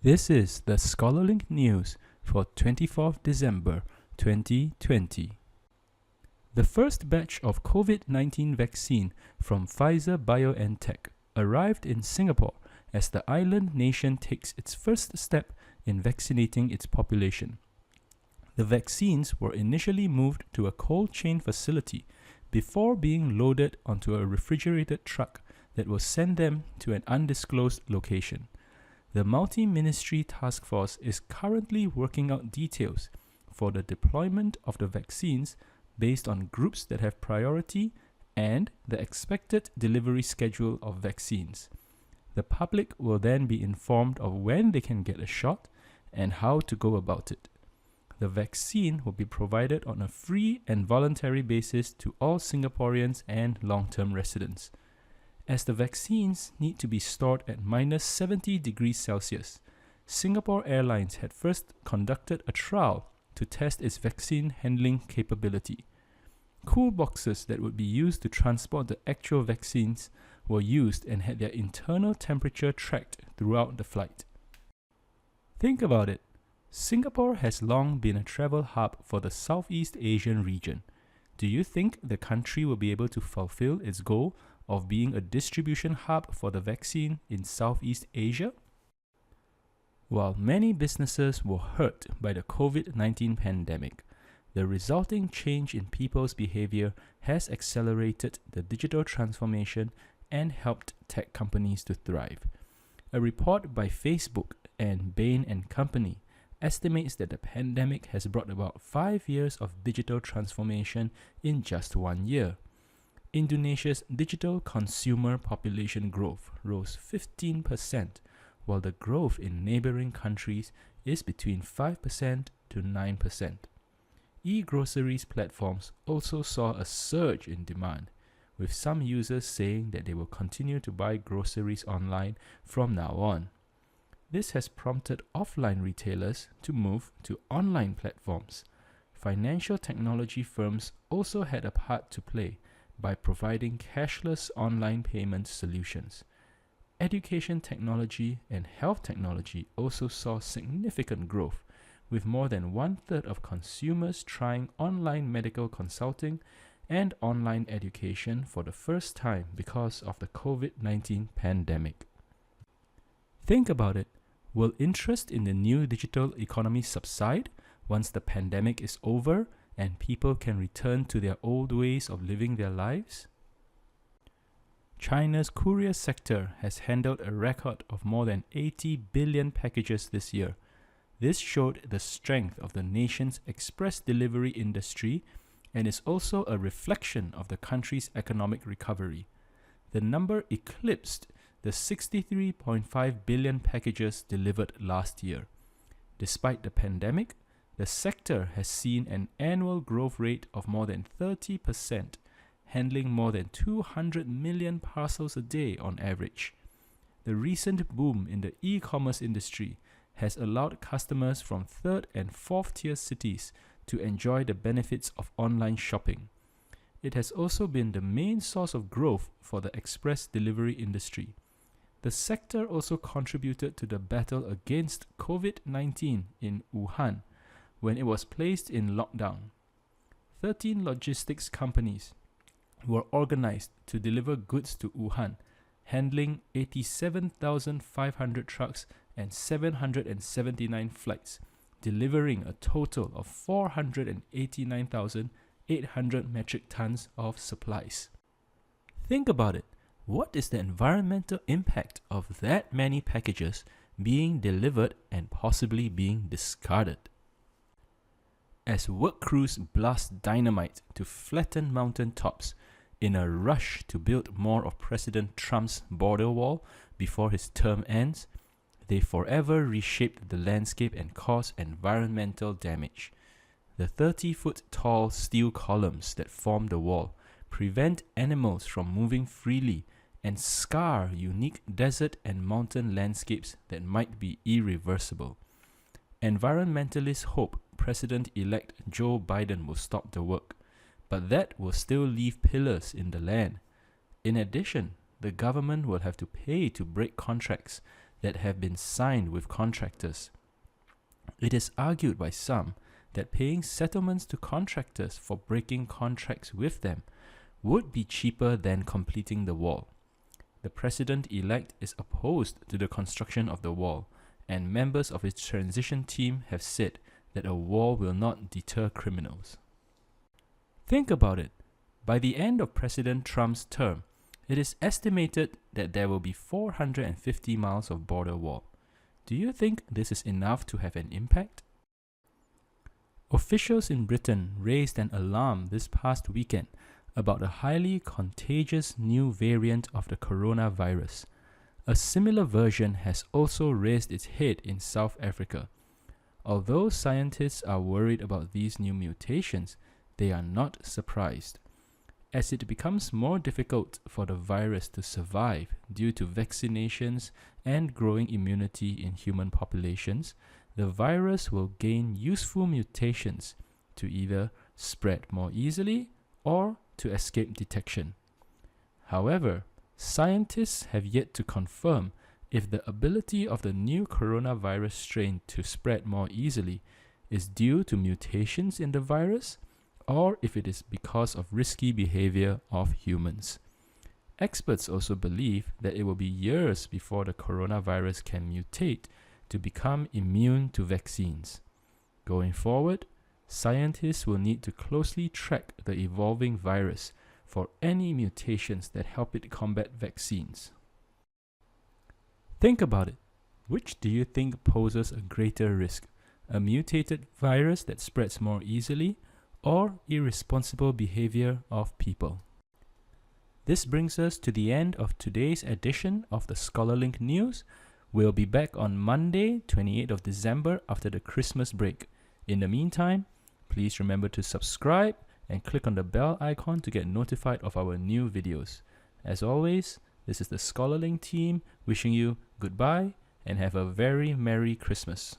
This is the Scholarlynk news for 24th December 2020. The first batch of COVID-19 vaccine from Pfizer-BioNTech arrived in Singapore as the island nation takes its first step in vaccinating its population. The vaccines were initially moved to a cold chain facility before being loaded onto a refrigerated truck that will send them to an undisclosed location. The multi-ministry task force is currently working out details for the deployment of the vaccines based on groups that have priority and the expected delivery schedule of vaccines. The public will then be informed of when they can get a shot and how to go about it. The vaccine will be provided on a free and voluntary basis to all Singaporeans and long-term residents. As the vaccines need to be stored at -70 degrees Celsius, Singapore Airlines had first conducted a trial to test its vaccine handling capability. Cool boxes that would be used to transport the actual vaccines were used and had their internal temperature tracked throughout the flight. Think about it. Singapore has long been a travel hub for the Southeast Asian region. Do you think the country will be able to fulfill its goal of being a distribution hub for the vaccine in Southeast Asia? While many businesses were hurt by the COVID-19 pandemic, the resulting change in people's behavior has accelerated the digital transformation and helped tech companies to thrive. A report by Facebook and Bain & Company estimates that the pandemic has brought about 5 years of digital transformation in just 1 year. Indonesia's digital consumer population growth rose 15%, while the growth in neighboring countries is between 5% to 9%. E-groceries platforms also saw a surge in demand, with some users saying that they will continue to buy groceries online from now on. This has prompted offline retailers to move to online platforms. Financial technology firms also had a part to play by providing cashless online payment solutions. Education technology and health technology also saw significant growth, with more than 1/3 of consumers trying online medical consulting and online education for the first time because of the COVID-19 pandemic. Think about it. Will interest in the new digital economy subside once the pandemic is over and people can return to their old ways of living their lives? China's courier sector has handled a record of more than 80 billion packages this year. This showed the strength of the nation's express delivery industry and is also a reflection of the country's economic recovery. The number eclipsed the 63.5 billion packages delivered last year. Despite the pandemic, the sector has seen an annual growth rate of more than 30%, handling more than 200 million parcels a day on average. The recent boom in the e-commerce industry has allowed customers from third and fourth tier cities to enjoy the benefits of online shopping. It has also been the main source of growth for the express delivery industry. The sector also contributed to the battle against COVID-19 in Wuhan when it was placed in lockdown. 13 logistics companies were organized to deliver goods to Wuhan, handling 87,500 trucks and 779 flights, delivering a total of 489,800 metric tons of supplies. Think about it. What is the environmental impact of that many packages being delivered and possibly being discarded? As work crews blast dynamite to flatten mountain tops in a rush to build more of President Trump's border wall before his term ends, they forever reshaped the landscape and caused environmental damage. The 30-foot tall steel columns that form the wall prevent animals from moving freely and scar unique desert and mountain landscapes that might be irreversible. Environmentalists hope President-elect Joe Biden will stop the work, but that will still leave pillars in the land. In addition, the government will have to pay to break contracts that have been signed with contractors. It is argued by some that paying settlements to contractors for breaking contracts with them would be cheaper than completing the wall. The president-elect is opposed to the construction of the wall, and members of his transition team have said that a wall will not deter criminals. Think about it. By the end of President Trump's term, it is estimated that there will be 450 miles of border wall. Do you think this is enough to have an impact? Officials in Britain raised an alarm this past weekend about a highly contagious new variant of the coronavirus. A similar version has also raised its head in South Africa. Although scientists are worried about these new mutations, they are not surprised. As it becomes more difficult for the virus to survive due to vaccinations and growing immunity in human populations, the virus will gain useful mutations to either spread more easily or to escape detection. However, scientists have yet to confirm if the ability of the new coronavirus strain to spread more easily is due to mutations in the virus or if it is because of risky behavior of humans. Experts also believe that it will be years before the coronavirus can mutate to become immune to vaccines. Going forward, scientists will need to closely track the evolving virus for any mutations that help it combat vaccines. Think about it. Which do you think poses a greater risk? A mutated virus that spreads more easily, or irresponsible behavior of people? This brings us to the end of today's edition of the Scholarlynk News. We'll be back on Monday, 28th of December after the Christmas break. In the meantime, please remember to subscribe and click on the bell icon to get notified of our new videos. As always, this is the Scholarlynk team wishing you goodbye and have a very Merry Christmas.